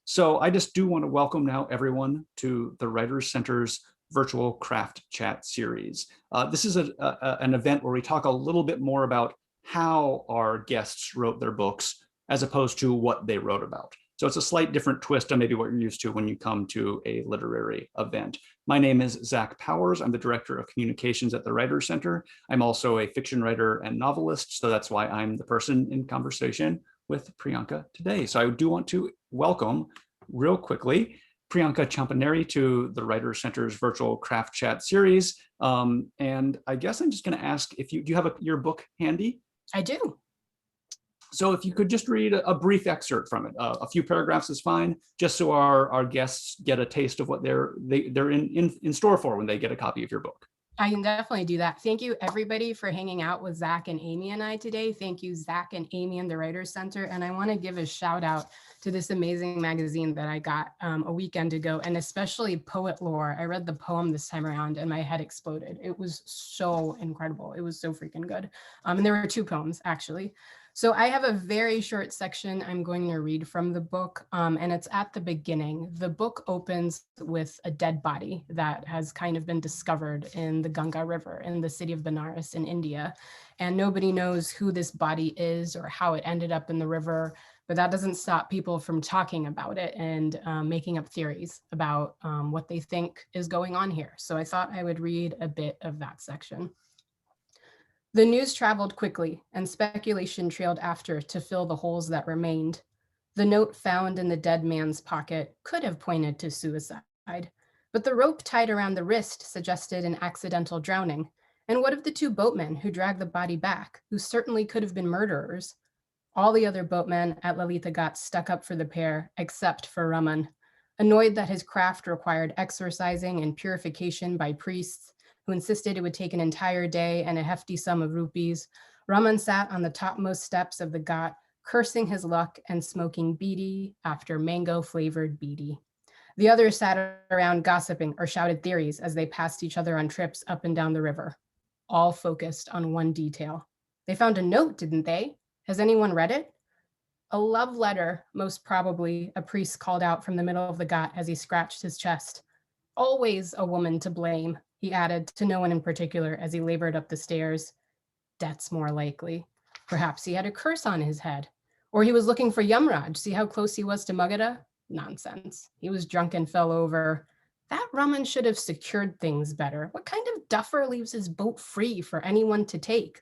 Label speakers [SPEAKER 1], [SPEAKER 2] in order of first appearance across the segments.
[SPEAKER 1] So I just do want to welcome now everyone to the Writers Center's virtual craft chat series. This is an event where we talk a little bit more about how our guests wrote their books as opposed to what they wrote about. So it's a slight different twist on maybe what you're used to when you come to a literary event. My name is Zach Powers. I'm the Director of Communications at the Writers Center. I'm also a fiction writer and novelist, so that's why I'm the person in conversation with Priyanka today. So I do want to welcome real quickly Priyanka Champaneri to the Writers Center's virtual craft chat series. And I guess I'm just going to ask if do you have your book handy?
[SPEAKER 2] I do.
[SPEAKER 1] So if you could just read a brief excerpt from it, a few paragraphs is fine, just so our guests get a taste of what they're in store for when they get a copy of your book.
[SPEAKER 2] I can definitely do that. Thank you, everybody, for hanging out with Zach and Amy and I today. Thank you, Zach and Amy and the Writers Center. And I want to give a shout out to this amazing magazine that I got a weekend ago, and especially Poet Lore. I read the poem this time around and my head exploded. It was so incredible. It was so freaking good. And there were two poems, actually. So I have a very short section I'm going to read from the book, and it's at the beginning. The book opens with a dead body that has kind of been discovered in the Ganga River in the city of Benares in India. And nobody knows who this body is or how it ended up in the river, but that doesn't stop people from talking about it and making up theories about what they think is going on here. So I thought I would read a bit of that section. The news traveled quickly, and speculation trailed after to fill the holes that remained. The note found in the dead man's pocket could have pointed to suicide, but the rope tied around the wrist suggested an accidental drowning. And what of the two boatmen who dragged the body back, who certainly could have been murderers? All the other boatmen at Lalita Ghat stuck up for the pair, except for Raman. Annoyed that his craft required exorcising and purification by priests, who insisted it would take an entire day and a hefty sum of rupees, Raman sat on the topmost steps of the ghat, cursing his luck and smoking beedi after mango-flavored beedi. The others sat around gossiping or shouted theories as they passed each other on trips up and down the river, all focused on one detail. They found a note, didn't they? Has anyone read it? A love letter, most probably, a priest called out from the middle of the ghat as he scratched his chest. Always a woman to blame, he added, to no one in particular as he labored up the stairs. That's more likely. Perhaps he had a curse on his head. Or he was looking for Yamraj. See how close he was to Magadha? Nonsense. He was drunk and fell over. That Raman should have secured things better. What kind of duffer leaves his boat free for anyone to take?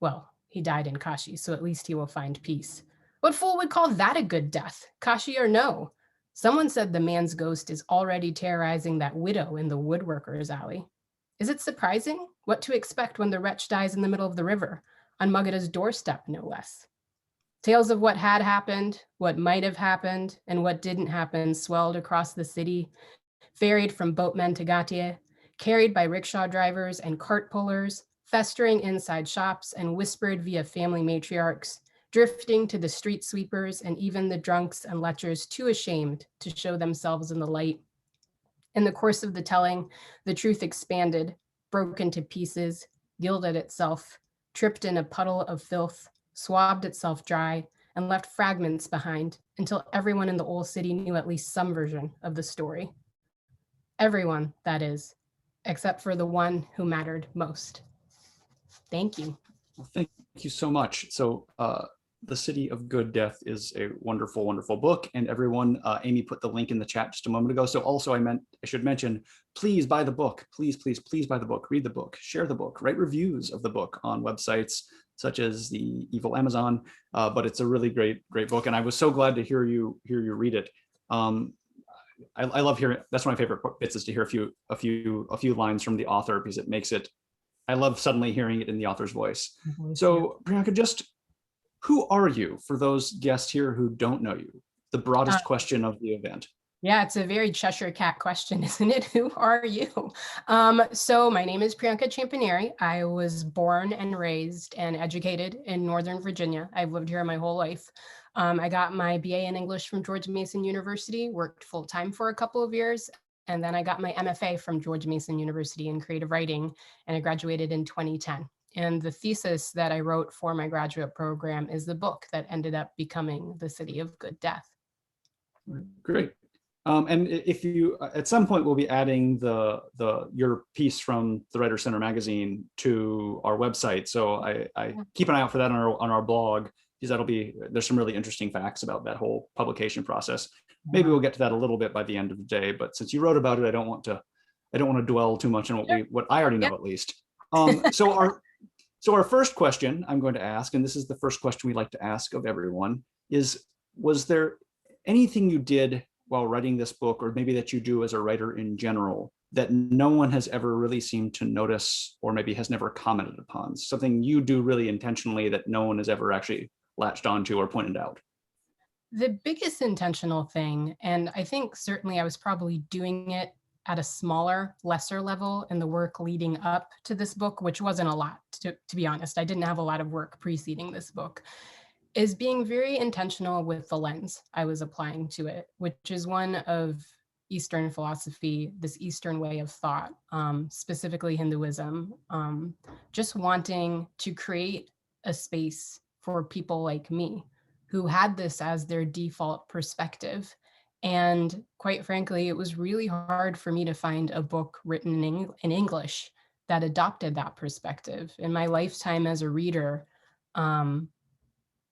[SPEAKER 2] Well, he died in Kashi, so at least he will find peace. What fool would call that a good death? Kashi or no? Someone said the man's ghost is already terrorizing that widow in the woodworker's alley. Is it surprising? What to expect when the wretch dies in the middle of the river, on Magadha's doorstep, no less? Tales of what had happened, what might have happened, and what didn't happen swelled across the city, ferried from boatmen to Ghatia, carried by rickshaw drivers and cart pullers, festering inside shops and whispered via family matriarchs, drifting to the street sweepers and even the drunks and lechers too ashamed to show themselves in the light. In the course of the telling, the truth expanded, broke into pieces, gilded itself, tripped in a puddle of filth, swabbed itself dry, and left fragments behind until everyone in the old city knew at least some version of the story. Everyone, that is, except for the one who mattered most. Thank you.
[SPEAKER 1] Well, thank you so much. So The City of Good Death is a wonderful, wonderful book. And everyone, Amy put the link in the chat just a moment ago. So also I should mention, please buy the book. Please, please, please buy the book, read the book, share the book, write reviews of the book on websites such as the Evil Amazon. But it's a really great, great book. And I was so glad to hear you read it. I love hearing, that's one of my favorite bits, is to hear a few lines from the author, because it makes it, I love suddenly hearing it in the author's voice. So Priyanka, just who are you for those guests here who don't know you? The broadest question of the event.
[SPEAKER 2] Yeah, it's a very Cheshire Cat question, isn't it? Who are you? So my name is Priyanka Champaneri. I was born and raised and educated in Northern Virginia. I've lived here my whole life. I got my BA in English from George Mason University, worked full-time for a couple of years, and then I got my MFA from George Mason University in creative writing, and I graduated in 2010. And the thesis that I wrote for my graduate program is the book that ended up becoming The City of Good Death.
[SPEAKER 1] Great. And if you, at some point, we'll be adding your piece from the Writer Center magazine to our website. So I keep an eye out for that on our blog, because there's some really interesting facts about that whole publication process. Maybe we'll get to that a little bit by the end of the day, but since you wrote about it, I don't want to dwell too much on what I already know, at least. So our first question I'm going to ask, and this is the first question we like to ask of everyone, is, was there anything you did while writing this book, or maybe that you do as a writer in general, that no one has ever really seemed to notice, or maybe has never commented upon? Something you do really intentionally that no one has ever actually latched onto or pointed out?
[SPEAKER 2] The biggest intentional thing, and I think certainly I was probably doing it at a smaller, lesser level in the work leading up to this book, which wasn't a lot, to be honest. I didn't have a lot of work preceding this book, is being very intentional with the lens I was applying to it, which is one of Eastern philosophy, this Eastern way of thought, specifically Hinduism, just wanting to create a space for people like me who had this as their default perspective. And quite frankly, it was really hard for me to find a book written in English that adopted that perspective. In my lifetime as a reader, the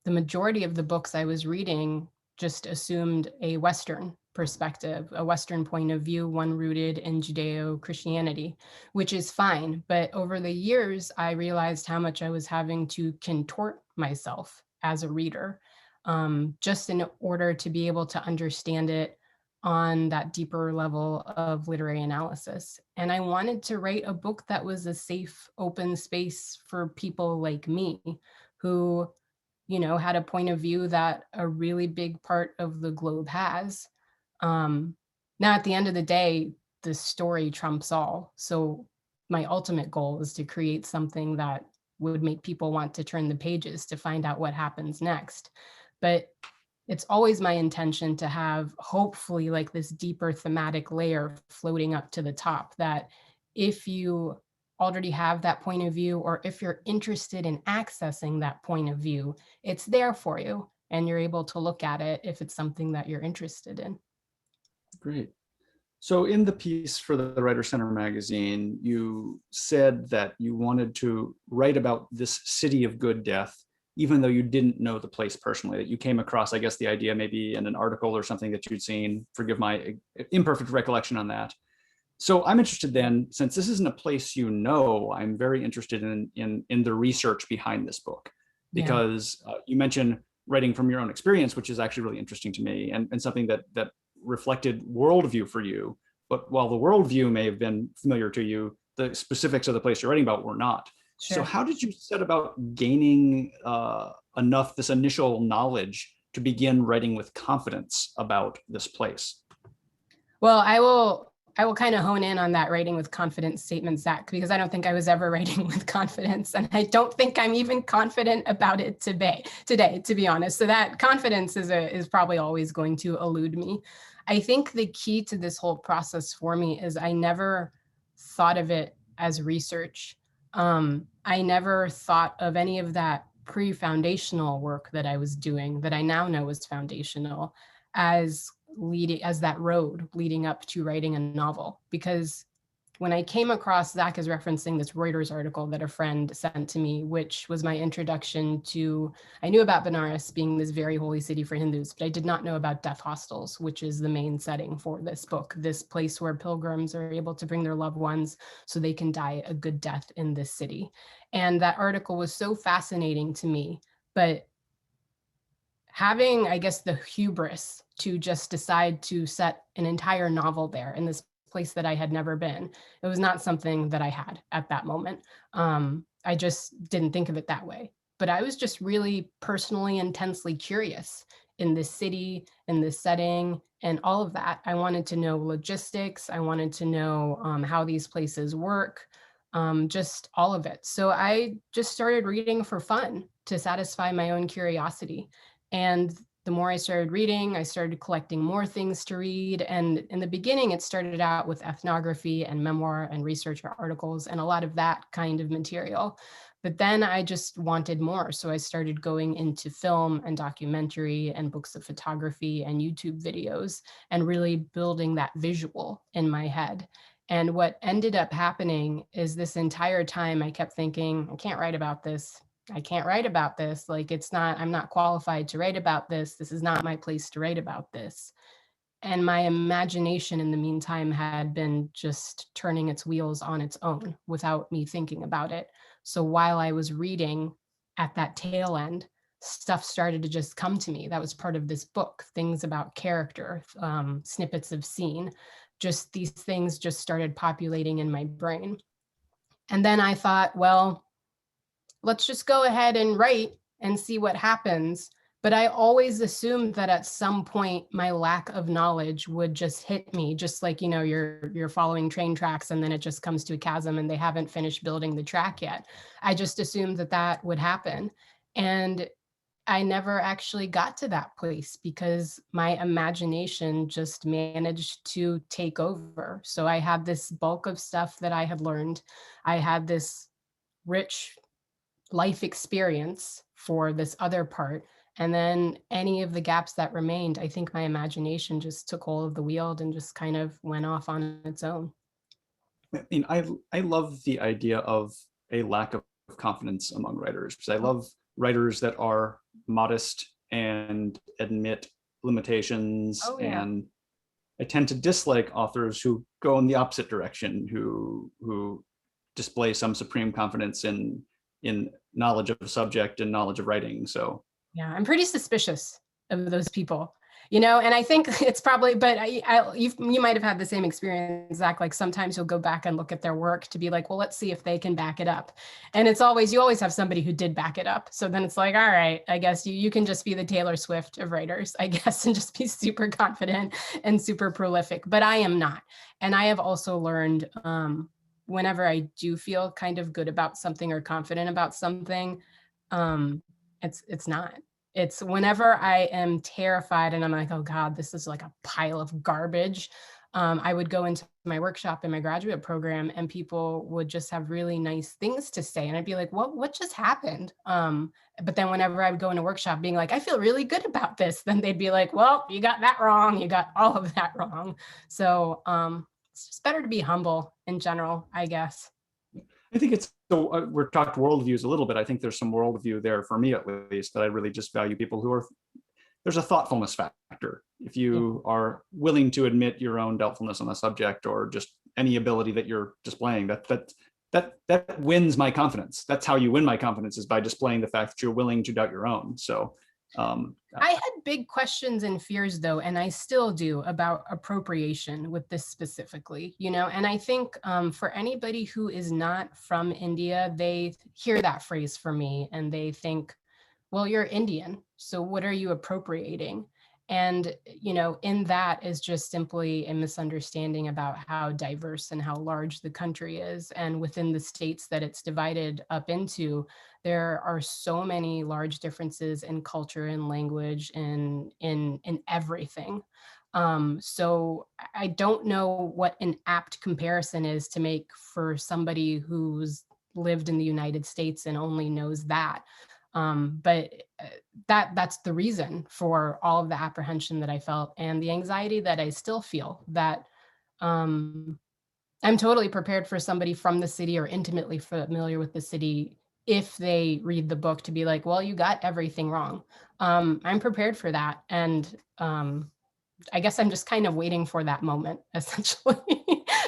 [SPEAKER 2] majority of the books I was reading just assumed a Western perspective, a Western point of view, one rooted in Judeo-Christianity, which is fine. But over the years, I realized how much I was having to contort myself as a reader, just in order to be able to understand it on that deeper level of literary analysis. And I wanted to write a book that was a safe, open space for people like me who, had a point of view that a really big part of the globe has. Now, at the end of the day, the story trumps all. So my ultimate goal is to create something that would make people want to turn the pages to find out what happens next. But it's always my intention to have, hopefully, like this deeper thematic layer floating up to the top, that if you already have that point of view, or if you're interested in accessing that point of view, it's there for you and you're able to look at it if it's something that you're interested in.
[SPEAKER 1] Great. So in the piece for the Writer Center magazine, you said that you wanted to write about this city of good death, even though you didn't know the place personally, that you came across, I guess, the idea maybe in an article or something that you'd seen. Forgive my imperfect recollection on that. So I'm interested then, since this isn't a place I'm very interested in the research behind this book, because you mentioned writing from your own experience, which is actually really interesting to me, and something that reflected worldview for you. But while the worldview may have been familiar to you, the specifics of the place you're writing about were not.
[SPEAKER 2] Sure.
[SPEAKER 1] So how did you set about gaining this initial knowledge to begin writing with confidence about this place?
[SPEAKER 2] Well, I will kind of hone in on that writing with confidence statement, Zach, because I don't think I was ever writing with confidence. And I don't think I'm even confident about it today, to be honest. So that confidence is probably always going to elude me. I think the key to this whole process for me is I never thought of it as research. I never thought of any of that pre-foundational work that I was doing that I now know is foundational as that road leading up to writing a novel. Because when I came across, Zach is referencing this Reuters article that a friend sent to me, which was my introduction to, I knew about Benares being this very holy city for Hindus, but I did not know about death hostels, which is the main setting for this book, this place where pilgrims are able to bring their loved ones so they can die a good death in this city. And that article was so fascinating to me, but having, I guess, the hubris to just decide to set an entire novel there in this place that I had never been, it was not something that I had at that moment. I just didn't think of it that way. But I was just really personally, intensely curious in this city, in this setting, and all of that. I wanted to know logistics. I wanted to know how these places work, just all of it. So I just started reading for fun to satisfy my own curiosity. And the more I started reading, I started collecting more things to read. And in the beginning, it started out with ethnography and memoir and research articles and a lot of that kind of material. But then I just wanted more. So I started going into film and documentary and books of photography and YouTube videos and really building that visual in my head. And what ended up happening is this entire time I kept thinking, I can't write about this. I can't write about this. Like, it's not, I'm not qualified to write about this. This is not my place to write about this. And my imagination in the meantime had been just turning its wheels on its own without me thinking about it. So while I was reading at that tail end, stuff started to just come to me. That was part of this book, things about character, snippets of scene. Just these things just started populating in my brain. And then I thought, well, let's just go ahead and write and see what happens. But I always assumed that at some point my lack of knowledge would just hit me, just like, you know, you're following train tracks and then it just comes to a chasm and they haven't finished building the track yet. I just assumed that that would happen. And I never actually got to that place because my imagination just managed to take over. So I had this bulk of stuff that I had learned. I had this rich life experience for this other part. And then any of the gaps that remained, I think my imagination just took hold of the wheel and just kind of went off on its own.
[SPEAKER 1] I mean, I love the idea of a lack of confidence among writers, because I love writers that are modest and admit limitations.
[SPEAKER 2] Oh, yeah.
[SPEAKER 1] And I tend to dislike authors who go in the opposite direction, who display some supreme confidence in knowledge of a subject and knowledge of writing. So
[SPEAKER 2] Yeah, I'm pretty suspicious of those people, you know, and I think it's probably, but you might have had the same experience, Zach. Like sometimes you'll go back and look at their work to be like, well, let's see if they can back it up. And it's always, you always have somebody who did back it up. So then it's like, all right, I guess you can just be the Taylor Swift of writers, I guess, and just be super confident and super prolific. But I am not. And I have also learned whenever I do feel kind of good about something or confident about something, it's not. It's whenever I am terrified and I'm like, oh God, this is like a pile of garbage. I would go into my workshop in my graduate program and people would just have really nice things to say. And I'd be like, what just happened? But then whenever I would go in a workshop being like, I feel really good about this, then they'd be like, well, you got that wrong. You got all of that wrong. So it's just better to be humble in general, I guess.
[SPEAKER 1] I think it's, so we're talked worldviews a little bit. I think there's some worldview there for me, at least, that I really just value people who are, there's a thoughtfulness factor. If you are willing to admit your own doubtfulness on the subject, or just any ability that you're displaying, that wins my confidence. That's how you win my confidence, is by displaying the fact that you're willing to doubt your own. So
[SPEAKER 2] I had big questions and fears though, and I still do, about appropriation with this specifically, you know, and I think for anybody who is not from India, they hear that phrase from me and they think, well, you're Indian, so what are you appropriating? And, you know, in that is just simply a misunderstanding about how diverse and how large the country is. And within the states that it's divided up into, there are so many large differences in culture and language and in everything. So I don't know what an apt comparison is to make for somebody who's lived in the United States and only knows that. But that's the reason for all of the apprehension that I felt and the anxiety that I still feel, that I'm totally prepared for somebody from the city or intimately familiar with the city, if they read the book, to be like, well, you got everything wrong. I'm prepared for that. And I guess I'm just kind of waiting for that moment, essentially,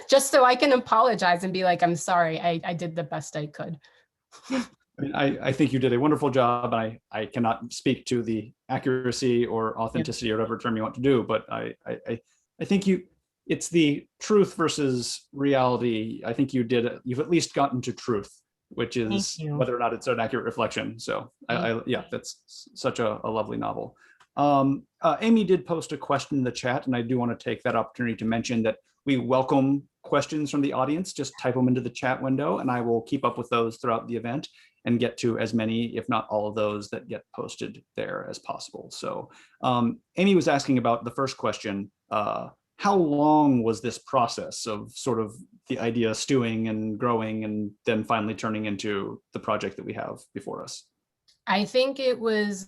[SPEAKER 2] just so I can apologize and be like, I'm sorry, I did the best I could.
[SPEAKER 1] I mean, I think you did a wonderful job. I cannot speak to the accuracy or authenticity or whatever term you want to do, but I think it's the truth versus reality. I think you've at least gotten to truth, which is whether or not it's an accurate reflection. So yeah, that's such a lovely novel. Amy did post a question in the chat, and I do want to take that opportunity to mention that we welcome questions from the audience. Just type them into the chat window and I will keep up with those throughout the event and get to as many, if not all of those that get posted there as possible. So Amy was asking about the first question, how long was this process of sort of the idea stewing and growing and then finally turning into the project that we have before us?
[SPEAKER 2] I think it was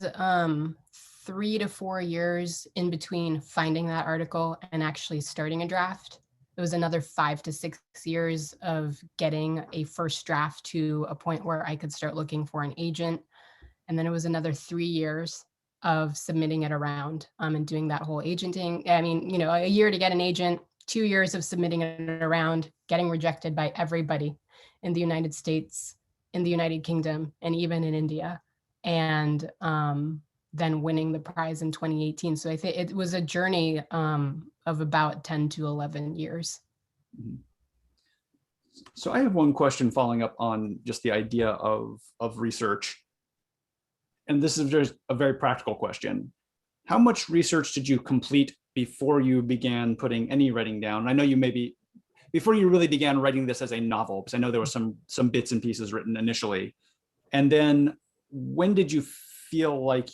[SPEAKER 2] 3 to 4 years in between finding that article and actually starting a draft. It was another 5 to 6 years of getting a first draft to a point where I could start looking for an agent. And then it was another 3 years of submitting it around and doing that whole agenting. I mean, you know, a year to get an agent, 2 years of submitting it around, getting rejected by everybody in the United States, in the United Kingdom, and even in India. And then winning the prize in 2018. So I think it was a journey of about 10 to 11 years.
[SPEAKER 1] Mhm. So I have one question following up on just the idea of research. And this is just a very practical question. How much research did you complete before you began putting any writing down? I know you maybe, before you really began writing this as a novel, because I know there was some bits and pieces written initially. And then when did you feel like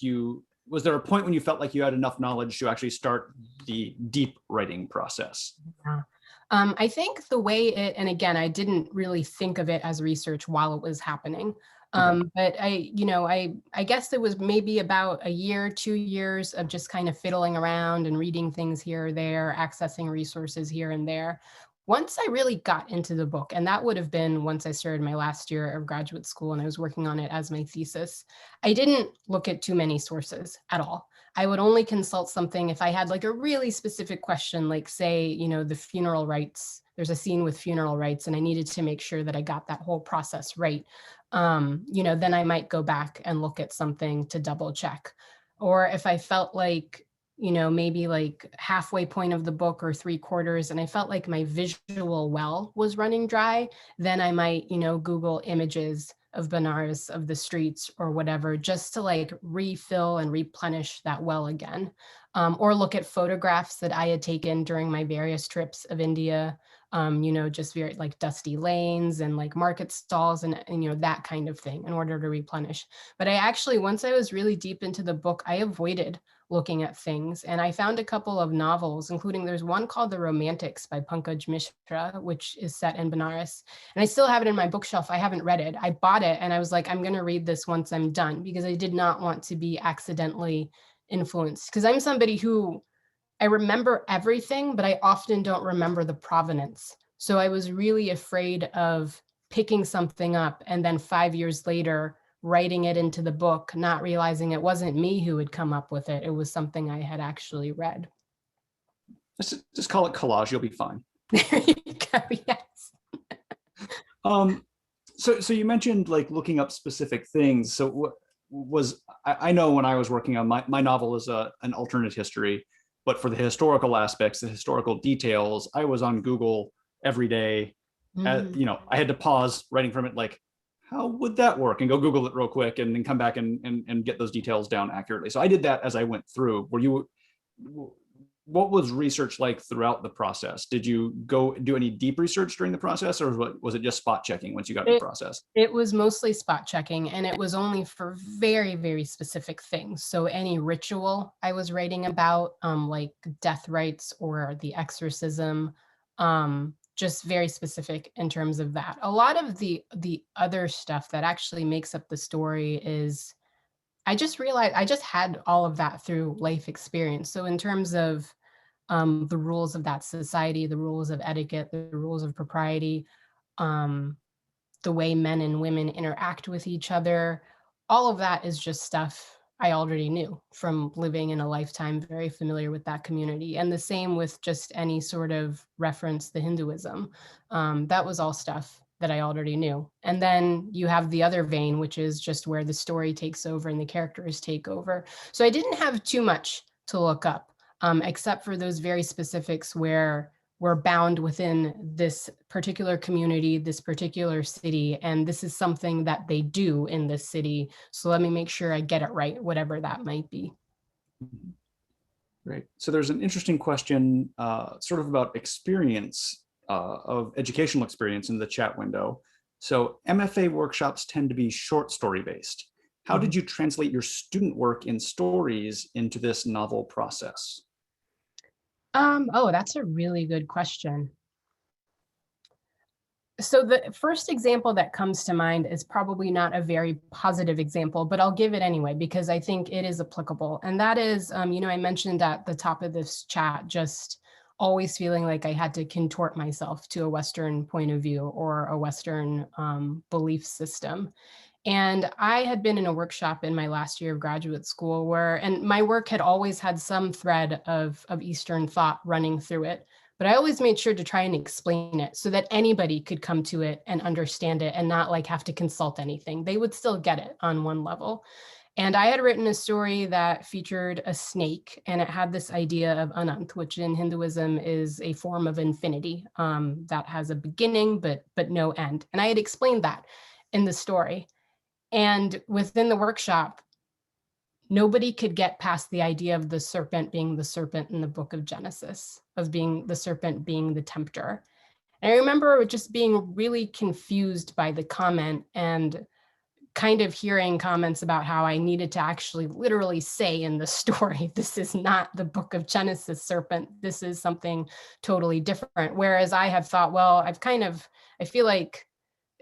[SPEAKER 1] was there a point when you felt like you had enough knowledge to actually start the deep writing process?
[SPEAKER 2] Yeah. I think the way it, and again, I didn't really think of it as research while it was happening. But I guess it was maybe about a year, 2 years of just kind of fiddling around and reading things here or there, accessing resources here and there. Once I really got into the book, and that would have been once I started my last year of graduate school and I was working on it as my thesis, I didn't look at too many sources at all. I would only consult something if I had like a really specific question, like say, you know, the funeral rites, there's a scene with funeral rites and I needed to make sure that I got that whole process right. Then I might go back and look at something to double check. Or if I felt like, maybe like halfway point of the book or 3/4, and I felt like my visual well was running dry, then I might, Google images of Benares, of the streets or whatever, just to like refill and replenish that well again. Or look at photographs that I had taken during my various trips of India, just very like dusty lanes and like market stalls and that kind of thing in order to replenish. But I actually, once I was really deep into the book, I avoided looking at things. And I found a couple of novels, including there's one called The Romantics by Pankaj Mishra, which is set in Benares. And I still have it in my bookshelf. I haven't read it. I bought it and I was like, I'm going to read this once I'm done because I did not want to be accidentally influenced. Because I'm somebody who I remember everything, but I often don't remember the provenance. So I was really afraid of picking something up and then 5 years later, writing it into the book, not realizing it wasn't me who had come up with it. It was something I had actually read.
[SPEAKER 1] Just call it collage, you'll be fine.
[SPEAKER 2] There you go, yes.
[SPEAKER 1] So you mentioned like looking up specific things. So what was, I know when I was working on my novel is an alternate history, but for the historical aspects, the historical details, I was on Google every day. I had to pause writing from it, like, how would that work? And go Google it real quick and then come back and get those details down accurately. So I did that as I went through. What was research like throughout the process? Did you go do any deep research during the process, or was it just spot checking once you got in the process?
[SPEAKER 2] It was mostly spot checking, and it was only for very, very specific things. So any ritual I was writing about, like death rites or the exorcism, just very specific in terms of that. A lot of the other stuff that actually makes up the story is, I just realized I just had all of that through life experience. So in terms of the rules of that society, the rules of etiquette, the rules of propriety, the way men and women interact with each other, all of that is just stuff I already knew from living in a lifetime very familiar with that community. And the same with just any sort of reference to Hinduism. That was all stuff that I already knew. And then you have the other vein, which is just where the story takes over and the characters take over. So I didn't have too much to look up, except for those very specifics where we're bound within this particular community, this particular city, and this is something that they do in this city. So let me make sure I get it right, whatever that might be.
[SPEAKER 1] Great. So there's an interesting question sort of about experience of educational experience in the chat window. So MFA workshops tend to be short story based. How did you translate your student work in stories into this novel process?
[SPEAKER 2] Oh, that's a really good question. So the first example that comes to mind is probably not a very positive example, but I'll give it anyway because I think it is applicable. And that is, I mentioned at the top of this chat, just always feeling like I had to contort myself to a Western point of view or a Western belief system. And I had been in a workshop in my last year of graduate school and my work had always had some thread of Eastern thought running through it. But I always made sure to try and explain it so that anybody could come to it and understand it and not like have to consult anything. They would still get it on one level. And I had written a story that featured a snake, and it had this idea of Anant, which in Hinduism is a form of infinity that has a beginning but no end. And I had explained that in the story. And within the workshop, nobody could get past the idea of the serpent being the serpent in the book of Genesis, of being the serpent being the tempter. And I remember just being really confused by the comment and kind of hearing comments about how I needed to actually literally say in the story, this is not the book of Genesis serpent, this is something totally different. Whereas I have thought, well, I feel like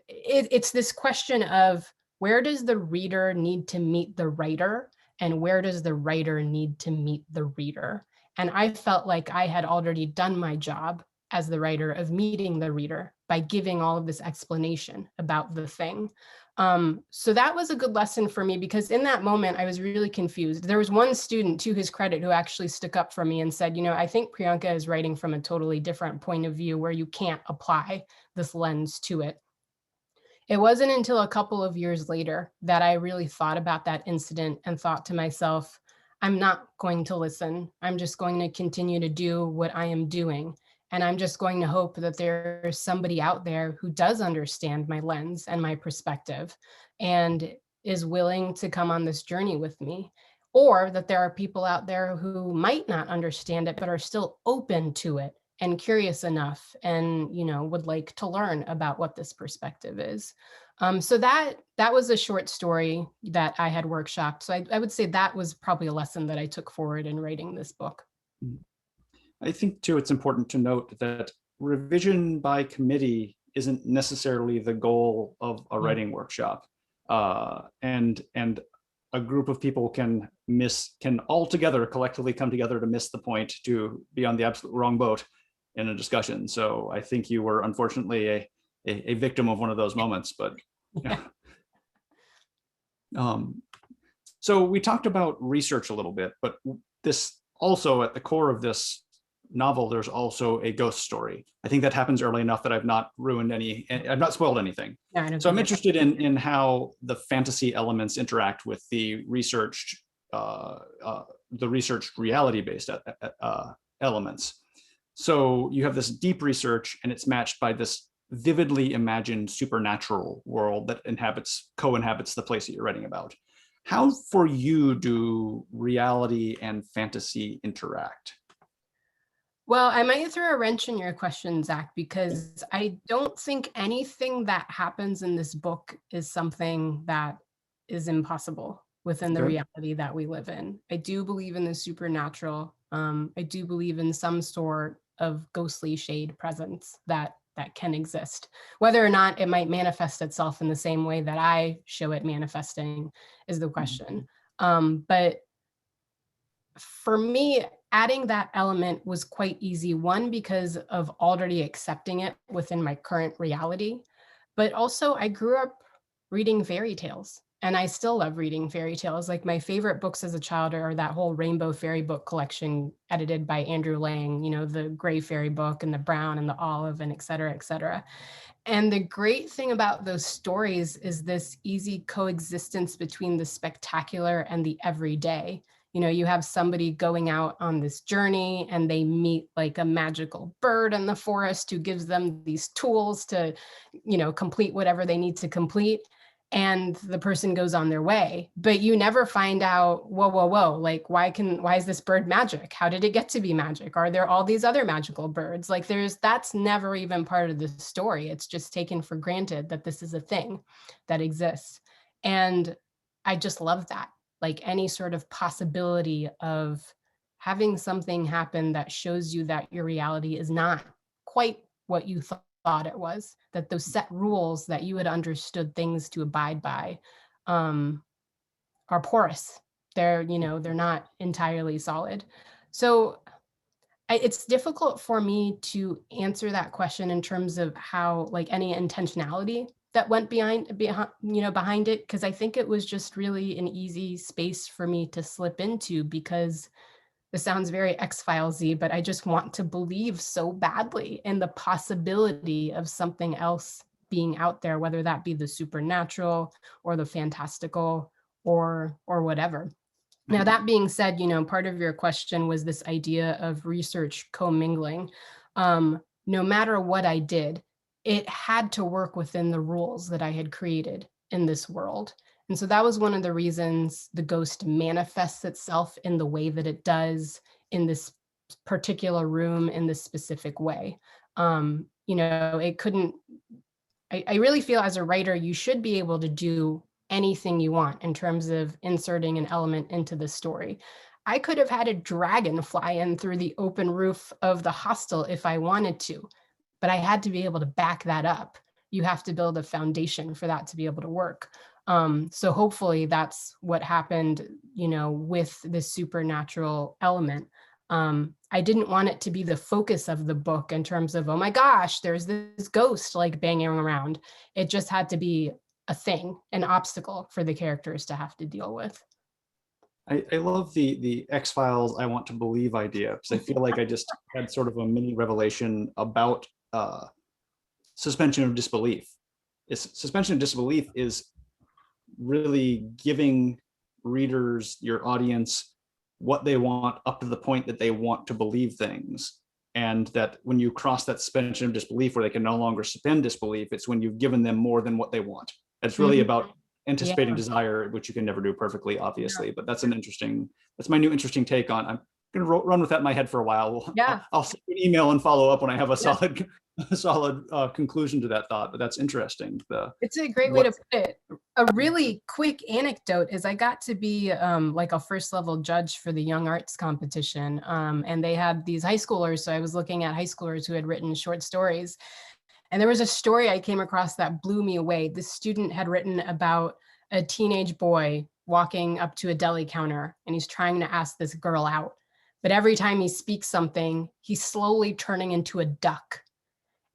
[SPEAKER 2] it's this question of where does the reader need to meet the writer and where does the writer need to meet the reader? And I felt like I had already done my job as the writer of meeting the reader by giving all of this explanation about the thing. So that was a good lesson for me because in that moment, I was really confused. There was one student, to his credit, who actually stuck up for me and said, I think Priyanka is writing from a totally different point of view where you can't apply this lens to it. It wasn't until a couple of years later that I really thought about that incident and thought to myself, I'm not going to listen. I'm just going to continue to do what I am doing. And I'm just going to hope that there's somebody out there who does understand my lens and my perspective and is willing to come on this journey with me. Or that there are people out there who might not understand it, but are still open to it and curious enough and would like to learn about what this perspective is. So that was a short story that I had workshopped. So I would say that was probably a lesson that I took forward in writing this book.
[SPEAKER 1] I think too, it's important to note that revision by committee isn't necessarily the goal of a writing workshop. And a group of people can altogether collectively come together to miss the point, to be on the absolute wrong boat in a discussion. So I think you were unfortunately a victim of one of those moments, but yeah. So we talked about research a little bit, but this also at the core of this novel, there's also a ghost story. I think that happens early enough that I've not spoiled anything.
[SPEAKER 2] Yeah,
[SPEAKER 1] so I'm interested in how the fantasy elements interact with the researched reality-based elements. So you have this deep research and it's matched by this vividly imagined supernatural world that co-inhabits the place that you're writing about. How for you do reality and fantasy interact?
[SPEAKER 2] Well, I might throw a wrench in your question, Zach, because I don't think anything that happens in this book is something that is impossible within the reality that we live in. I do believe in the supernatural. I do believe in some sort of ghostly shade presence that can exist. Whether or not it might manifest itself in the same way that I show it manifesting is the question. But for me, adding that element was quite easy. One, because of already accepting it within my current reality, but also I grew up reading fairy tales. And I still love reading fairy tales. Like my favorite books as a child are that whole Rainbow Fairy book collection edited by Andrew Lang, the gray fairy book and the brown and the olive and et cetera, et cetera. And the great thing about those stories is this easy coexistence between the spectacular and the everyday. You have somebody going out on this journey and they meet like a magical bird in the forest who gives them these tools to, complete whatever they need to complete. And the person goes on their way, but you never find out, whoa, like, why is this bird magic? How did it get to be magic? Are there all these other magical birds? Like that's never even part of the story. It's just taken for granted that this is a thing that exists. And I just love that. Like any sort of possibility of having something happen that shows you that your reality is not quite what you thought thought it was, that those set rules that you had understood things to abide by um, are porous. They're, they're not entirely solid. So it's difficult for me to answer that question in terms of how, like, any intentionality that went behind it, because I think it was just really an easy space for me to slip into, because this sounds very X-Files-y, but I just want to believe so badly in the possibility of something else being out there, whether that be the supernatural or the fantastical or whatever. Now, that being said, part of your question was this idea of research commingling. No matter what I did, it had to work within the rules that I had created in this world. And so that was one of the reasons the ghost manifests itself in the way that it does in this particular room in this specific way. It couldn't, I really feel as a writer, you should be able to do anything you want in terms of inserting an element into the story. I could have had a dragon fly in through the open roof of the hostel if I wanted to, but I had to be able to back that up. You have to build a foundation for that to be able to work. So hopefully that's what happened, with this supernatural element. I didn't want it to be the focus of the book in terms of, oh my gosh, there's this ghost like banging around. It just had to be a thing, an obstacle for the characters to have to deal with.
[SPEAKER 1] I love the X-Files I want to believe idea, because I feel like I just had sort of a mini revelation about suspension of disbelief. Suspension of disbelief is really giving readers, your audience, what they want up to the point that they want to believe things. And that when you cross that suspension of disbelief where they can no longer suspend disbelief, it's when you've given them more than what they want. It's really about anticipating desire, which you can never do perfectly, obviously, but that's my new interesting take on. I'm going to run with that in my head for a while. I'll send you an email and follow up when I have a solid conclusion to that thought, but that's interesting.
[SPEAKER 2] It's a great way to put it. A really quick anecdote is I got to be like a first level judge for the Young Arts competition. And they had these high schoolers. So I was looking at high schoolers who had written short stories. And there was a story I came across that blew me away. This student had written about a teenage boy walking up to a deli counter, and he's trying to ask this girl out. But every time he speaks something, he's slowly turning into a duck.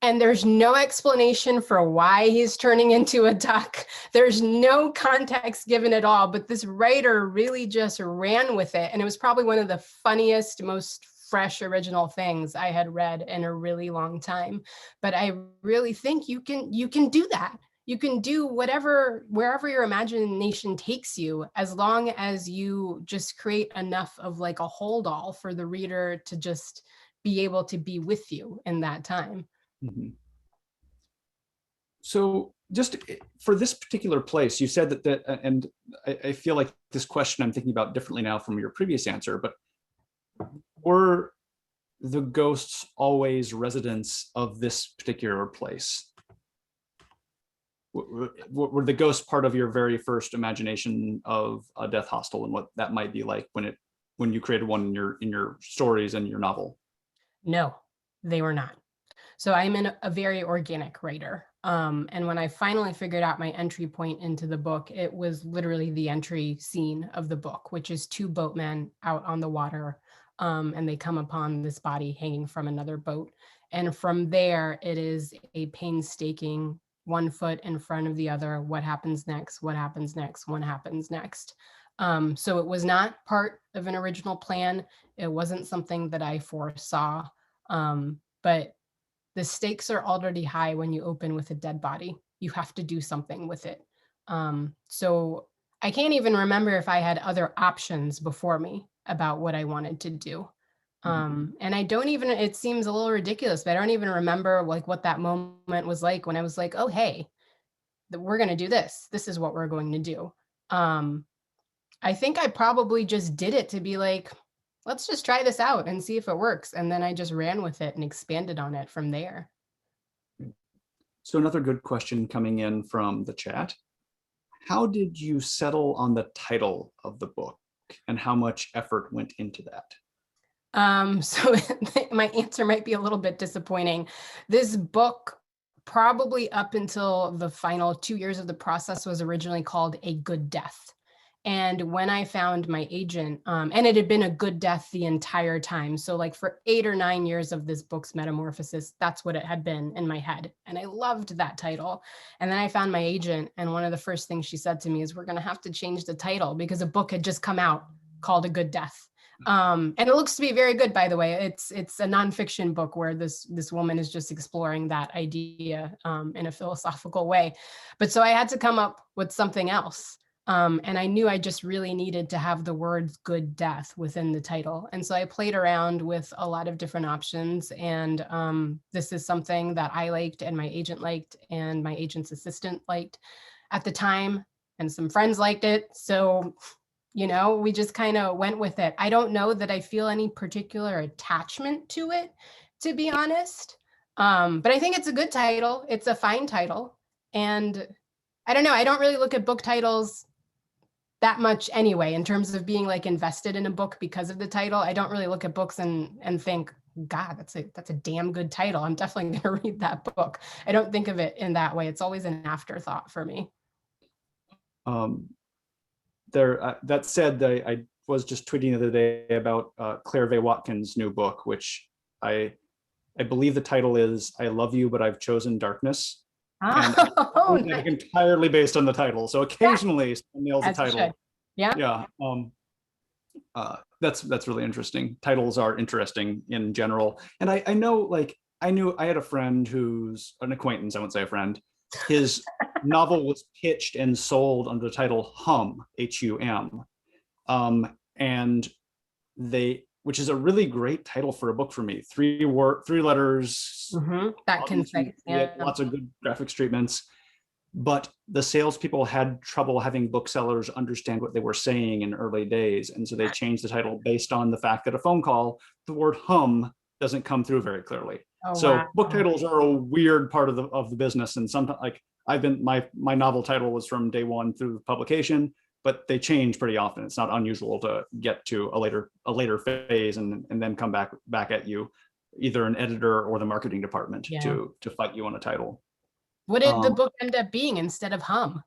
[SPEAKER 2] And there's no explanation for why he's turning into a duck. There's no context given at all, but this writer really just ran with it. And it was probably one of the funniest, most fresh, original things I had read in a really long time. But I really think you can do that. You can do wherever your imagination takes you, as long as you just create enough of like a hold all for the reader to just be able to be with you in that time.
[SPEAKER 1] Mm-hmm. So just for this particular place, you said that, and I feel like this question I'm thinking about differently now from your previous answer, but were the ghosts always residents of this particular place? Were the ghosts part of your very first imagination of a death hostel and what that might be like when you created one in your stories and your novel?
[SPEAKER 2] No, they were not. So I'm a very organic writer. And when I finally figured out my entry point into the book, it was literally the entry scene of the book, which is two boatmen out on the water. And they come upon this body hanging from another boat. And from there, it is a painstaking one foot in front of the other. What happens next? What happens next? What happens next? So it was not part of an original plan. It wasn't something that I foresaw. But the stakes are already high when you open with a dead body. You have to do something with it. So I can't even remember if I had other options before me about what I wanted to do. And I don't even, it seems a little ridiculous, but I don't even remember like what that moment was like when I was like, oh, hey, we're going to do this. This is what we're going to do. I think I probably just did it to be like, let's just try this out and see if it works. And then I just ran with it and expanded on it from there.
[SPEAKER 1] So another good question coming in from the chat. How did you settle on the title of the book and how much effort went into that?
[SPEAKER 2] So my answer might be a little bit disappointing. This book probably up until the final 2 years of the process was originally called A Good Death. And when I found my agent, and it had been a good death the entire time. So like for 8 or 9 years of this book's metamorphosis, that's what it had been in my head. And I loved that title. And then I found my agent, and one of the first things she said to me is, we're going to have to change the title because a book had just come out called A Good Death. And it looks to be very good, by the way. It's a nonfiction book where this woman is just exploring that idea in a philosophical way. But so I had to come up with something else. And I knew I just really needed to have the words good death within the title. And so I played around with a lot of different options. And this is something that I liked and my agent liked and my agent's assistant liked at the time. And some friends liked it. So, you know, we just kind of went with it. I don't know that I feel any particular attachment to it, to be honest. But I think it's a good title. It's a fine title. And I don't know, I don't really look at book titles that much anyway, in terms of being like invested in a book because of the title. I don't really look at books and think, God, that's a damn good title. I'm definitely going to read that book. I don't think of it in that way. It's always an afterthought for me.
[SPEAKER 1] That said, I was just tweeting the other day about Claire Vaye Watkins' new book, which I believe the title is "I Love You, But I've Chosen Darkness." And
[SPEAKER 2] Nice.
[SPEAKER 1] entirely based on the title. So occasionally someone nails a title.
[SPEAKER 2] Yeah.
[SPEAKER 1] Yeah. That's really interesting. Titles are interesting in general. And I know, like, I had a friend who's an acquaintance, I wouldn't say a friend. His novel was pitched and sold under the title Hum, H-U-M. And which is a really great title for a book for me. 3 letters.
[SPEAKER 2] That can say,
[SPEAKER 1] yeah. Lots of good graphics treatments. But the salespeople had trouble having booksellers understand what they were saying in early days. And so they changed the title based on the fact that a phone call, the word hum doesn't come through very clearly. So book titles are a weird part of the business. And sometimes, like, my novel title was from day one through publication, but they change pretty often. It's not unusual to get to a later phase and then come back at you, either an editor or the marketing department to fight you on a title.
[SPEAKER 2] What did the book end up being instead of Hum?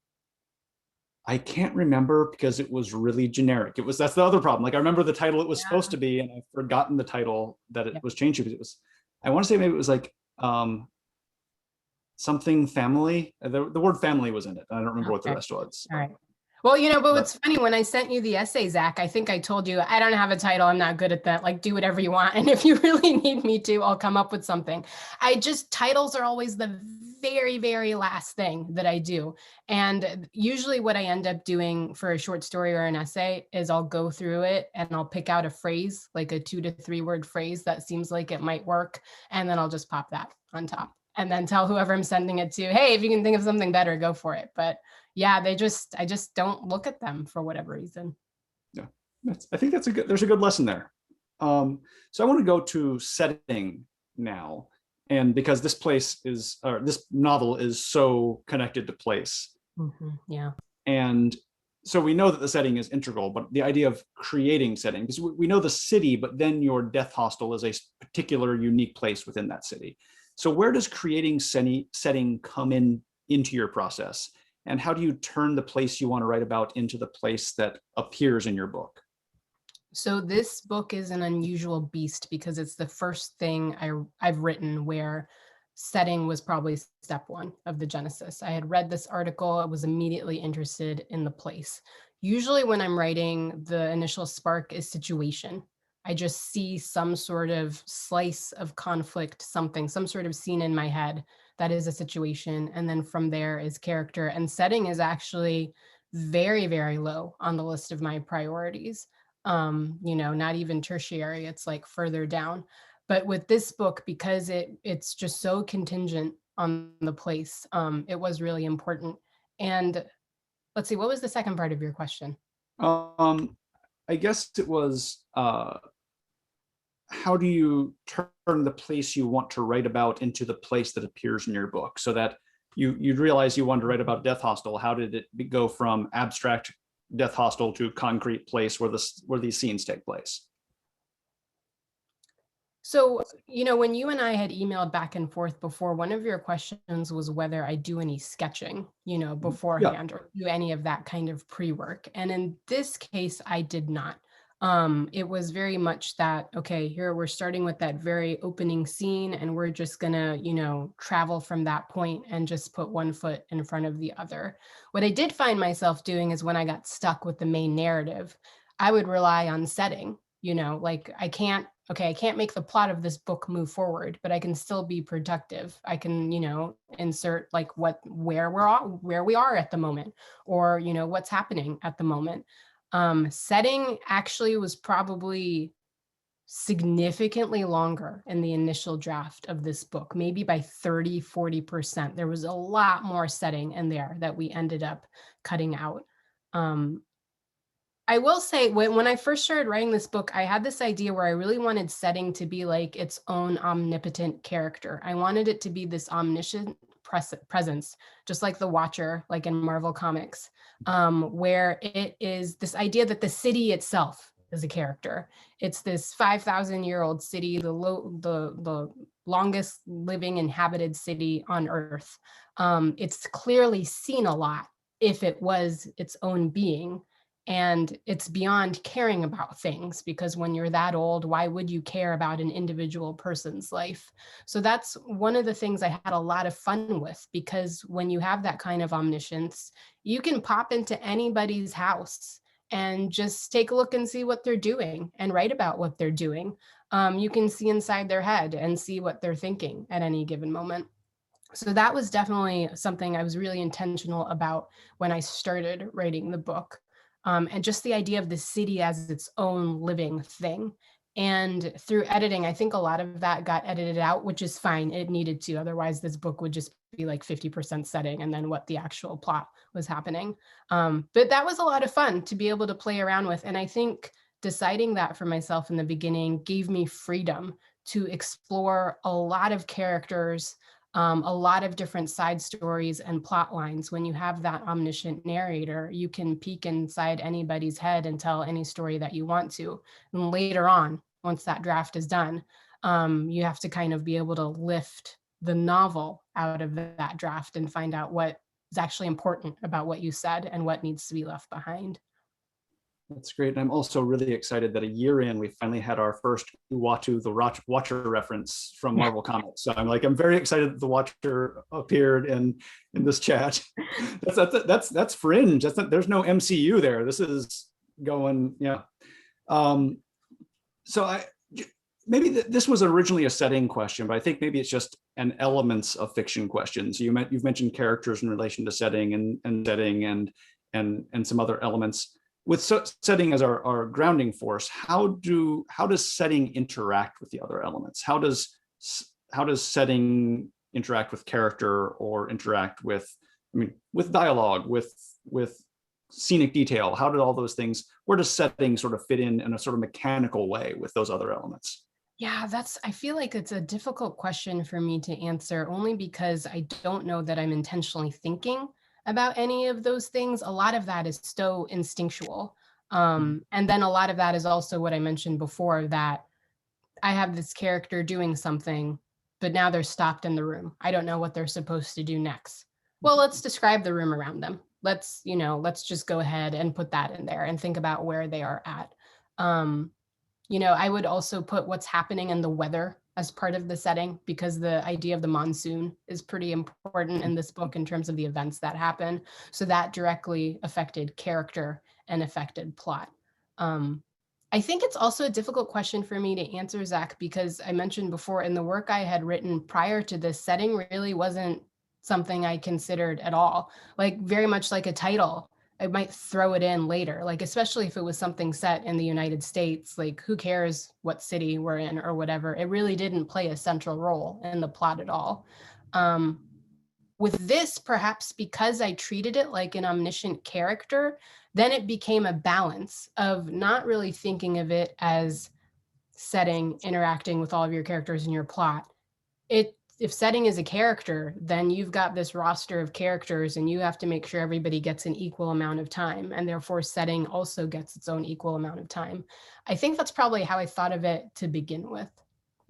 [SPEAKER 1] I can't remember because it was really generic. That's the other problem. Like, I remember the title it was supposed to be, and I've forgotten the title that it was changed to, because it was, I want to say maybe it was like something family. The word family was in it. I don't remember what the rest was.
[SPEAKER 2] All right. Well, you know, but what's funny, when I sent you the essay, Zach, I think I told you, I don't have a title. I'm not good at that. Like, do whatever you want. And if you really need me to, I'll come up with something. Titles are always the very, very last thing that I do. And usually what I end up doing for a short story or an essay is I'll go through it and I'll pick out a phrase, like a 2 to 3 word phrase that seems like it might work. And then I'll just pop that on top and then tell whoever I'm sending it to, hey, if you can think of something better, go for it. But yeah, I just don't look at them for whatever reason.
[SPEAKER 1] Yeah, I think there's a good lesson there. So I want to go to setting now. And because this novel is so connected to place.
[SPEAKER 2] Yeah.
[SPEAKER 1] And so we know that the setting is integral, but the idea of creating setting, because we know the city, but then your death hostel is a particular unique place within that city. So where does creating setting come into your process? And how do you turn the place you want to write about into the place that appears in your book?
[SPEAKER 2] So this book is an unusual beast because it's the first thing I've written where setting was probably step 1 of the genesis. I had read this article. I was immediately interested in the place. Usually when I'm writing, the initial spark is situation. I just see some sort of slice of conflict, some sort of scene in my head that is a situation. And then from there is character, and setting is actually very, very low on the list of my priorities. You know, not even tertiary, it's like further down. But with this book, because it's just so contingent on the place, it was really important. And let's see, what was the second part of your question?
[SPEAKER 1] I guess it was, how do you turn the place you want to write about into the place that appears in your book, so that you'd realize you wanted to write about Death Hostel? How did it go from abstract Death Hostel to concrete place where these scenes take place?
[SPEAKER 2] So, when you and I had emailed back and forth before, one of your questions was whether I do any sketching,
[SPEAKER 1] Yeah.
[SPEAKER 2] beforehand or do any of that kind of pre-work. And in this case, I did not. It was very much that, okay, here we're starting with that very opening scene, and we're just gonna, travel from that point and just put one foot in front of the other. What I did find myself doing is when I got stuck with the main narrative, I would rely on setting, like I can't make the plot of this book move forward, but I can still be productive. I can, insert like where we are at the moment, or, what's happening at the moment. Setting actually was probably significantly longer in the initial draft of this book, maybe by 30-40%. There was a lot more setting in there that we ended up cutting out. Um, I will say when I first started writing this book, I had this idea where I really wanted setting to be like its own omnipotent character. I wanted it to be this omniscient presence, just like the Watcher, like in Marvel Comics, where it is this idea that the city itself is a character. It's this 5,000-year-old city, the longest living inhabited city on Earth. It's clearly seen a lot if it was its own being, and it's beyond caring about things, because when you're that old, why would you care about an individual person's life? So that's one of the things I had a lot of fun with, because when you have that kind of omniscience, you can pop into anybody's house and just take a look and see what they're doing and write about what they're doing. You can see inside their head and see what they're thinking at any given moment. So that was definitely something I was really intentional about when I started writing the book. And just the idea of the city as its own living thing. And through editing, I think a lot of that got edited out, which is fine. It needed to. Otherwise, this book would just be like 50% setting and then what the actual plot was happening. But that was a lot of fun to be able to play around with. And I think deciding that for myself in the beginning gave me freedom to explore a lot of characters, a lot of different side stories and plot lines. When you have that omniscient narrator, you can peek inside anybody's head and tell any story that you want to. And later on, once that draft is done, you have to kind of be able to lift the novel out of that draft and find out what is actually important about what you said and what needs to be left behind.
[SPEAKER 1] That's great. And I'm also really excited that a year in, we finally had our first Uatu, the Watcher reference from Marvel Comics. So I'm very excited that the Watcher appeared in this chat. That's fringe. There's no MCU there. This is going, yeah. So maybe this was originally a setting question, but I think maybe it's just an elements of fiction question. So you've mentioned characters in relation to setting and setting and some other elements. With setting as our grounding force, how does setting interact with the other elements? How does setting interact with character, or interact with, with dialogue, with scenic detail? How did all those things, where does setting sort of fit in a sort of mechanical way with those other elements?
[SPEAKER 2] Yeah, I feel like it's a difficult question for me to answer, only because I don't know that I'm intentionally thinking about any of those things. A lot of that is so instinctual. And then a lot of that is also what I mentioned before, that I have this character doing something, but now they're stopped in the room. I don't know what they're supposed to do next. Well, let's describe the room around them. Let's just go ahead and put that in there and think about where they are at. Um, I would also put what's happening in the weather as part of the setting, because the idea of the monsoon is pretty important in this book in terms of the events that happen. So that directly affected character and affected plot. Um, I think it's also a difficult question for me to answer, Zach, because I mentioned before, in the work I had written prior to this, setting really wasn't something I considered at all. Like, very much like a title, I might throw it in later, like, especially if it was something set in the United States, like, who cares what city we're in or whatever. It really didn't play a central role in the plot at all. Um, with this, perhaps because I treated it like an omniscient character, then it became a balance of not really thinking of it as setting interacting with all of your characters in your plot. If setting is a character, then you've got this roster of characters and you have to make sure everybody gets an equal amount of time, and therefore setting also gets its own equal amount of time. I think that's probably how I thought of it to begin with.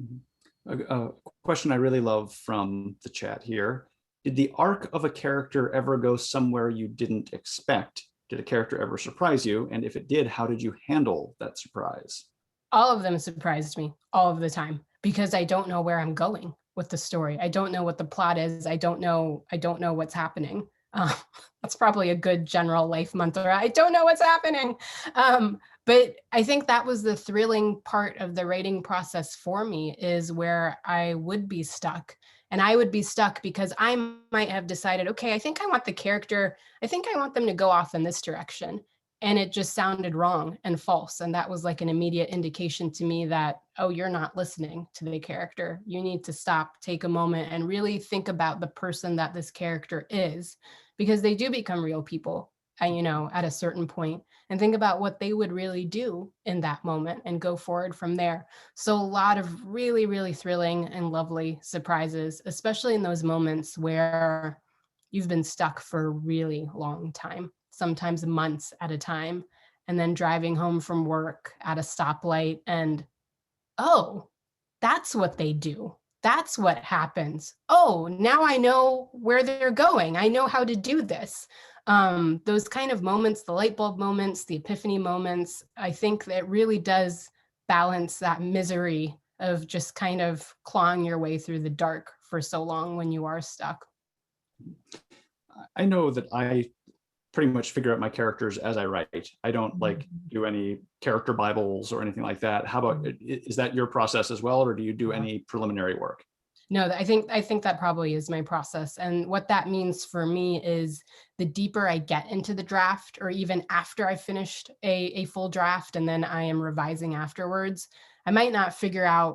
[SPEAKER 1] Mhm. A question I really love from the chat here. Did the arc of a character ever go somewhere you didn't expect? Did a character ever surprise you? And if it did, how did you handle that surprise?
[SPEAKER 2] All of them surprised me all of the time because I don't know where I'm going with the story. I don't know what the plot is. I don't know what's happening. Uh, that's probably a good general life mantra. I don't know what's happening. But I think that was the thrilling part of the writing process for me, is where I would be stuck. And I would be stuck because I might have decided, okay, I think I want the character, I think I want them to go off in this direction, and it just sounded wrong and false. And that was like an immediate indication to me that, oh, you're not listening to the character. You need to stop, take a moment, and really think about the person that this character is, because they do become real people, at a certain point, and think about what they would really do in that moment and go forward from there. So a lot of really, really thrilling and lovely surprises, especially in those moments where you've been stuck for a really long time, sometimes months at a time, and then driving home from work at a stoplight and, oh, that's what they do. That's what happens. Oh, now I know where they're going. I know how to do this. Those kind of moments, the light bulb moments, the epiphany moments, I think that really does balance that misery of just kind of clawing your way through the dark for so long when you are stuck.
[SPEAKER 1] I know that I pretty much figure out my characters as I write. I don't like do any character Bibles or anything like that. How about, is that your process as well, or do you do any preliminary work?
[SPEAKER 2] No, I think that probably is my process. And what that means for me is the deeper I get into the draft, or even after I finished a full draft and then I am revising afterwards, I might not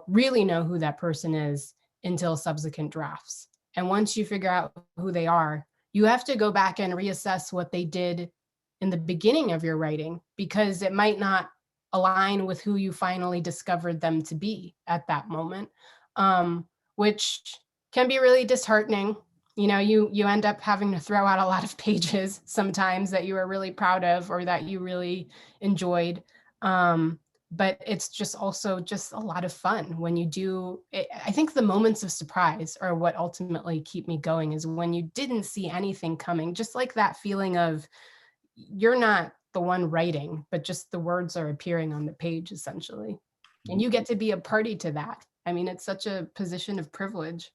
[SPEAKER 2] really know who that person is until subsequent drafts. And once you figure out who they are, you have to go back and reassess what they did in the beginning of your writing, because it might not align with who you finally discovered them to be at that moment. Um, which can be really disheartening. You end up having to throw out a lot of pages sometimes that you are really proud of or that you really enjoyed. But it's just also just a lot of fun when you do it. I think the moments of surprise are what ultimately keep me going, is when you didn't see anything coming, just like that feeling of you're not the one writing, but just the words are appearing on the page essentially. And you get to be a party to that. I mean, it's such a position of privilege.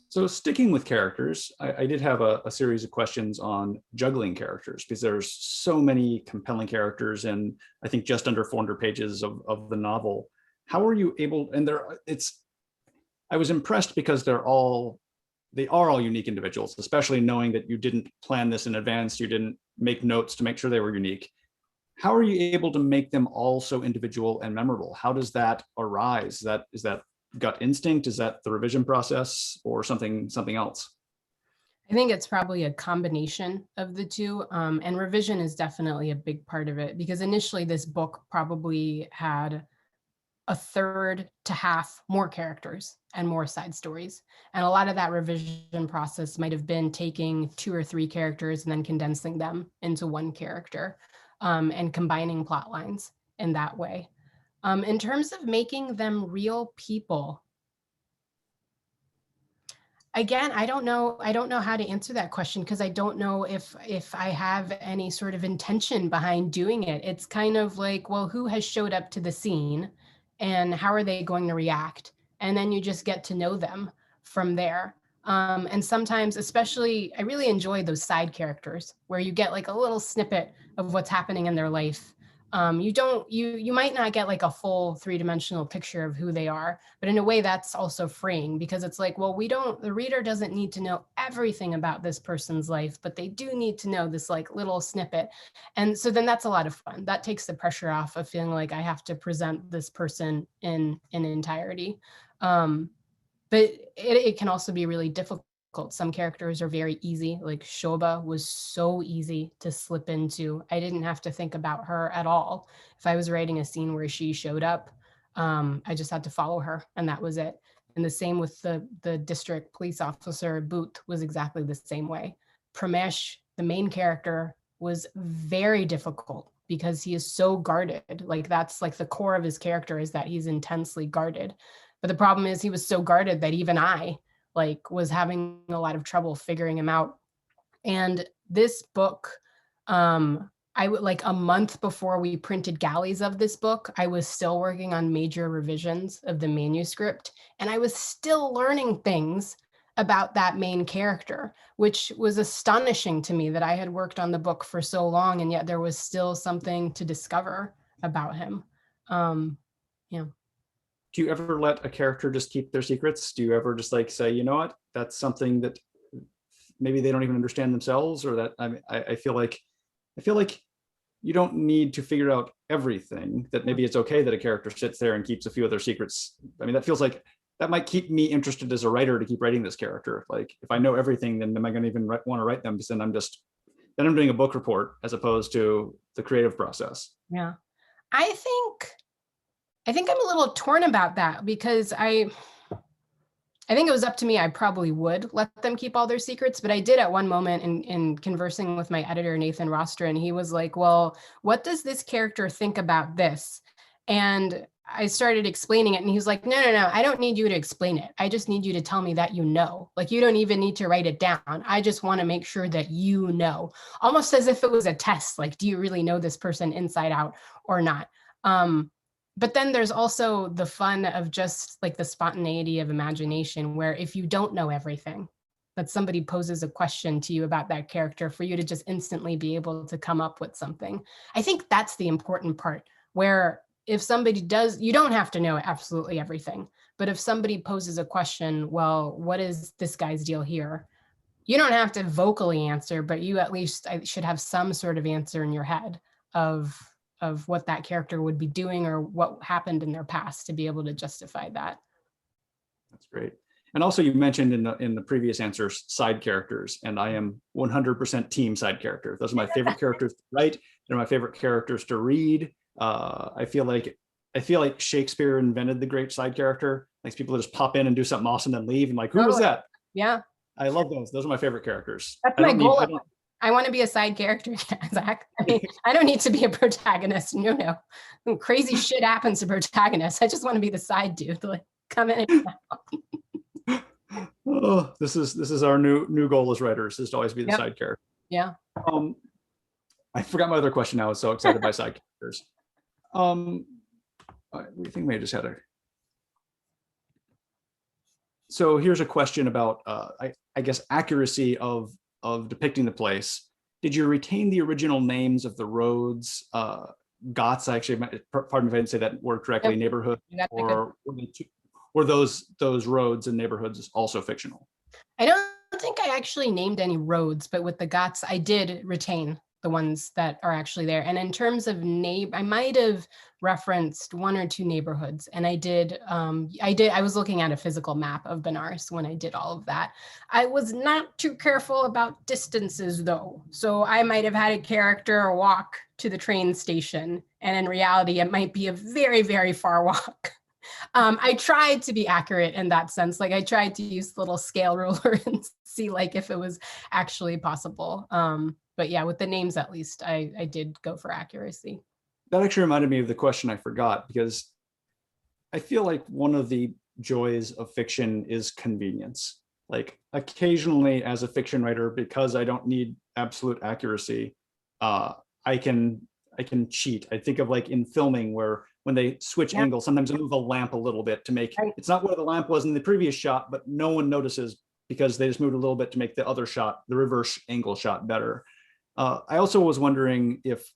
[SPEAKER 1] So sticking with characters, I did have a series of questions on juggling characters, because there's so many compelling characters in, I think, just under 400 pages of the novel. How are you able, and I was impressed because they are all unique individuals, especially knowing that you didn't plan this in advance, you didn't make notes to make sure they were unique. How are you able to make them all so individual and memorable? How does that arise? Is that gut instinct? Is that the revision process, or something else?
[SPEAKER 2] I think it's probably a combination of the two. And revision is definitely a big part of it, because initially this book probably had a third to half more characters and more side stories. And a lot of that revision process might have been taking 2 or 3 characters and then condensing them into one character, and combining plot lines in that way. In terms of making them real people, again, I don't know how to answer that question, because I don't know if I have any sort of intention behind doing it. It's kind of like, well, who has showed up to the scene and how are they going to react? And then you just get to know them from there. And sometimes, especially, I really enjoy those side characters where you get like a little snippet of what's happening in their life. You might not get like a full 3-dimensional picture of who they are, but in a way that's also freeing, because it's like, well, the reader doesn't need to know everything about this person's life, but they do need to know this like little snippet. And so then that's a lot of fun. That takes the pressure off of feeling like I have to present this person in entirety. But it can also be really difficult. Some characters are very easy, like Shoba was so easy to slip into. I didn't have to think about her at all. If I was writing a scene where she showed up, I just had to follow her, and that was it. And the same with the district police officer, Booth, was exactly the same way. Pramesh, the main character, was very difficult because he is so guarded. Like that's like the core of his character, is that he's intensely guarded. But the problem is he was so guarded that even I like was having a lot of trouble figuring him out. And this book, I would like a month before we printed galleys of this book, I was still working on major revisions of the manuscript, and I was still learning things about that main character, which was astonishing to me that I had worked on the book for so long, and yet there was still something to discover about him. Yeah.
[SPEAKER 1] Do you ever let a character just keep their secrets? Do you ever just like say, you know what, that's something that maybe they don't even understand themselves, or that I feel like you don't need to figure out everything, that maybe it's okay that a character sits there and keeps a few of their secrets. I mean, that feels like that might keep me interested as a writer to keep writing this character. Like if I know everything, then am I going to even want to write them? Because then I'm doing a book report as opposed to the creative process.
[SPEAKER 2] Yeah. I think I'm a little torn about that, because I think it was up to me, I probably would let them keep all their secrets, but I did at one moment in conversing with my editor, Nathan Roster, and he was like, well, what does this character think about this? And I started explaining it, and he was like, no, I don't need you to explain it. I just need you to tell me that you know. Like, you don't even need to write it down. I just want to make sure that you know, almost as if it was a test. Like, do you really know this person inside out or not? But then there's also the fun of just like the spontaneity of imagination, where if you don't know everything, that somebody poses a question to you about that character, for you to just instantly be able to come up with something. I think that's the important part, where if somebody does, you don't have to know absolutely everything, but if somebody poses a question, well, what is this guy's deal here? You don't have to vocally answer, but you at least should have some sort of answer in your head of what that character would be doing or what happened in their past to be able to justify that.
[SPEAKER 1] That's great. And also you mentioned in the previous answers, side characters, and I am 100% team side character. Those are my favorite characters to write. They're my favorite characters to read. I feel like Shakespeare invented the great side character. Like people just pop in and do something awesome and leave, and like, who was that?
[SPEAKER 2] Yeah.
[SPEAKER 1] I love those. Those are my favorite characters.
[SPEAKER 2] That's my goal. I want to be a side character, Zach. I mean, I don't need to be a protagonist. No. Crazy shit happens to protagonists. I just want to be the side dude. Like, come in and
[SPEAKER 1] oh, this is our new goal as writers, is to always be the side character.
[SPEAKER 2] Yeah.
[SPEAKER 1] I forgot my other question now. I was so excited by side characters. We think we just had a. So here's a question about, I guess, accuracy of depicting the place. Did you retain the original names of the roads, GOTS, actually, pardon me if I didn't say that word correctly, neighborhood, or were those roads and neighborhoods also fictional?
[SPEAKER 2] I don't think I actually named any roads, but with the GOTS, I did retain the ones that are actually there. And in terms of I might have referenced one or two neighborhoods, and I was looking at a physical map of Benares when I did all of that. I was not too careful about distances though. So I might have had a character walk to the train station, and in reality, it might be a very, very far walk. I tried to be accurate in that sense. Like I tried to use the little scale ruler and see like if it was actually possible. But yeah, with the names, at least I did go for accuracy.
[SPEAKER 1] That actually reminded me of the question I forgot, because I feel like one of the joys of fiction is convenience. Like occasionally as a fiction writer, because I don't need absolute accuracy, I can cheat. I think of like in filming where when they switch angles, sometimes they move a lamp a little bit to make, it's not where the lamp was in the previous shot, but no one notices because they just moved a little bit to make the other shot, the reverse angle shot, better. I also was wondering if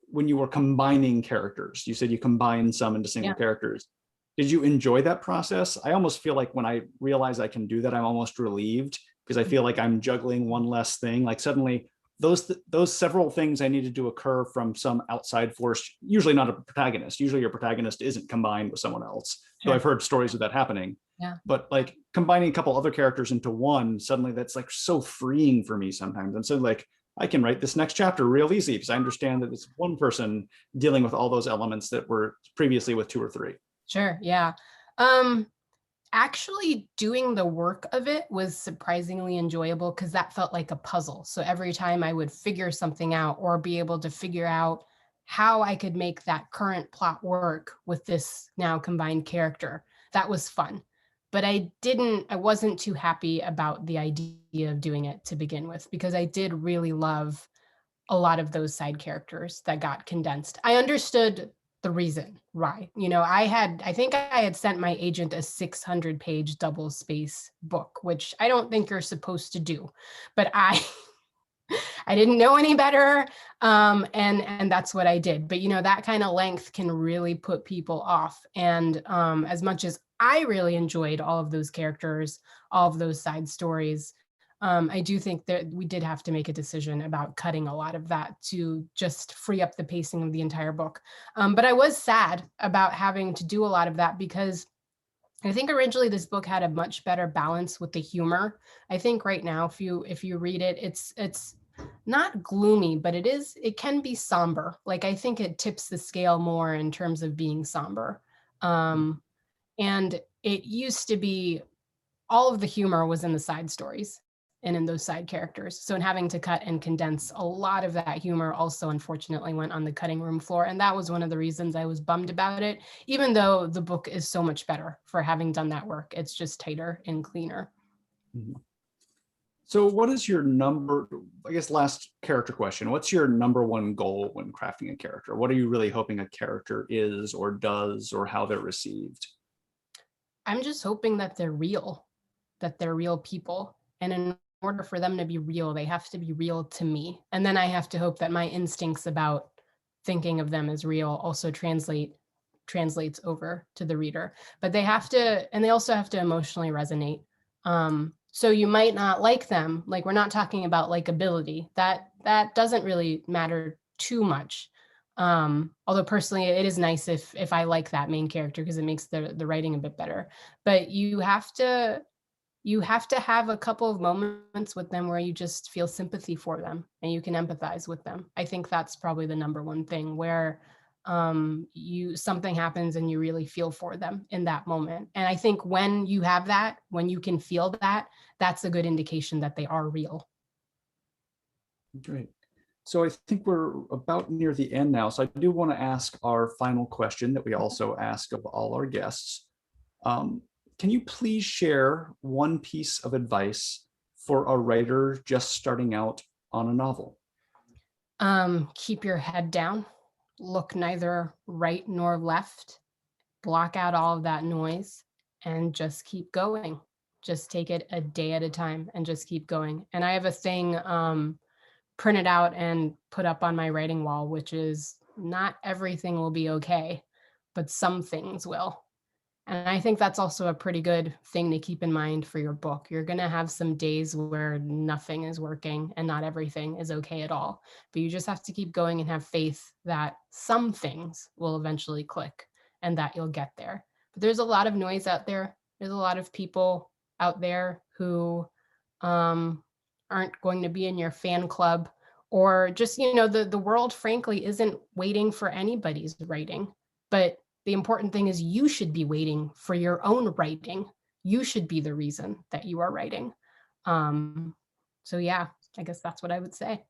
[SPEAKER 1] when you were combining characters, you said you combined some into single characters. Did you enjoy that process? I almost feel like when I realize I can do that, I'm almost relieved, because I feel like I'm juggling one less thing. Like suddenly those several things I needed to occur from some outside force, usually not a protagonist. Usually your protagonist isn't combined with someone else. So I've heard stories of that happening. Yeah. But like combining a couple other characters into one, suddenly that's like so freeing for me sometimes. And so like, I can write this next chapter real easy because I understand that it's one person dealing with all those elements that were previously with two or three.
[SPEAKER 2] Sure, yeah. Actually doing the work of it was surprisingly enjoyable, because that felt like a puzzle. So every time I would figure something out or be able to figure out how I could make that current plot work with this now combined character. That was fun. But I wasn't too happy about the idea of doing it to begin with, because I did really love a lot of those side characters that got condensed. I understood the reason why. I think I had sent my agent a 600-page double space book, which I don't think you're supposed to do, but I didn't know any better. And that's what I did. But that kind of length can really put people off. And as much as I really enjoyed all of those characters, all of those side stories, I do think that we did have to make a decision about cutting a lot of that to just free up the pacing of the entire book. But I was sad about having to do a lot of that, because I think originally this book had a much better balance with the humor. I think right now, if you read it, it's not gloomy, but it can be somber. Like, I think it tips the scale more in terms of being somber. And it used to be all of the humor was in the side stories and in those side characters. So in having to cut and condense, a lot of that humor also unfortunately went on the cutting room floor. And that was one of the reasons I was bummed about it, even though the book is so much better for having done that work. It's just tighter and cleaner.
[SPEAKER 1] Mhm. So what is your last character question, what's your number one goal when crafting a character? What are you really hoping a character is or does, or how they're received?
[SPEAKER 2] I'm just hoping that they're real people. And in order for them to be real, they have to be real to me. And then I have to hope that my instincts about thinking of them as real also translates over to the reader. But they also have to emotionally resonate. So you might not like them. Like, we're not talking about likability. That doesn't really matter too much. Although personally, it is nice if I like that main character, because it makes the writing a bit better. But you have to have a couple of moments with them where you just feel sympathy for them and you can empathize with them. I think that's probably the number one thing, where something happens and you really feel for them in that moment. And I think when you have that, when you can feel that, that's a good indication that they are real.
[SPEAKER 1] Great. So I think we're about near the end now. So I do want to ask our final question that we also ask of all our guests. Can you please share one piece of advice for a writer just starting out on a novel?
[SPEAKER 2] Keep your head down, look neither right nor left, block out all of that noise, and just keep going. Just take it a day at a time and just keep going. And I have a thing printed out and put up on my writing wall, which is, not everything will be okay, but some things will. And I think that's also a pretty good thing to keep in mind for your book. You're going to have some days where nothing is working and not everything is okay at all. But you just have to keep going and have faith that some things will eventually click and that you'll get there. But there's a lot of noise out there. There's a lot of people out there who aren't going to be in your fan club, or just, the world, frankly, isn't waiting for anybody's writing. But the important thing is, you should be waiting for your own writing. You should be the reason that you are writing. So yeah, I guess that's what I would say.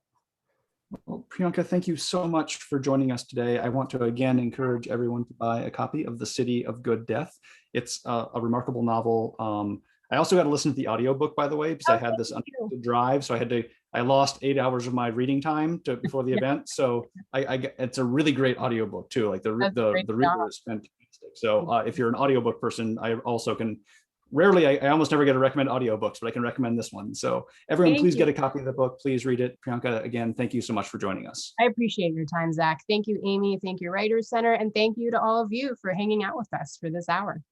[SPEAKER 1] Well, Priyanka, thank you so much for joining us today. I want to again encourage everyone to buy a copy of The City of Good Death. It's a remarkable novel. I also got to listen to the audiobook, by the way, because I had this unlimited drive. So I lost 8 hours of my reading time before the event. So it's a really great audiobook too. Like the reader is fantastic. So if you're an audiobook person, I also can I almost never get to recommend audiobooks, but I can recommend this one. So everyone, please get a copy of the book. Please read it. Priyanka, again, thank you so much for joining us.
[SPEAKER 2] I appreciate your time, Zach. Thank you, Amy. Thank you, Writers Center. And thank you to all of you for hanging out with us for this hour.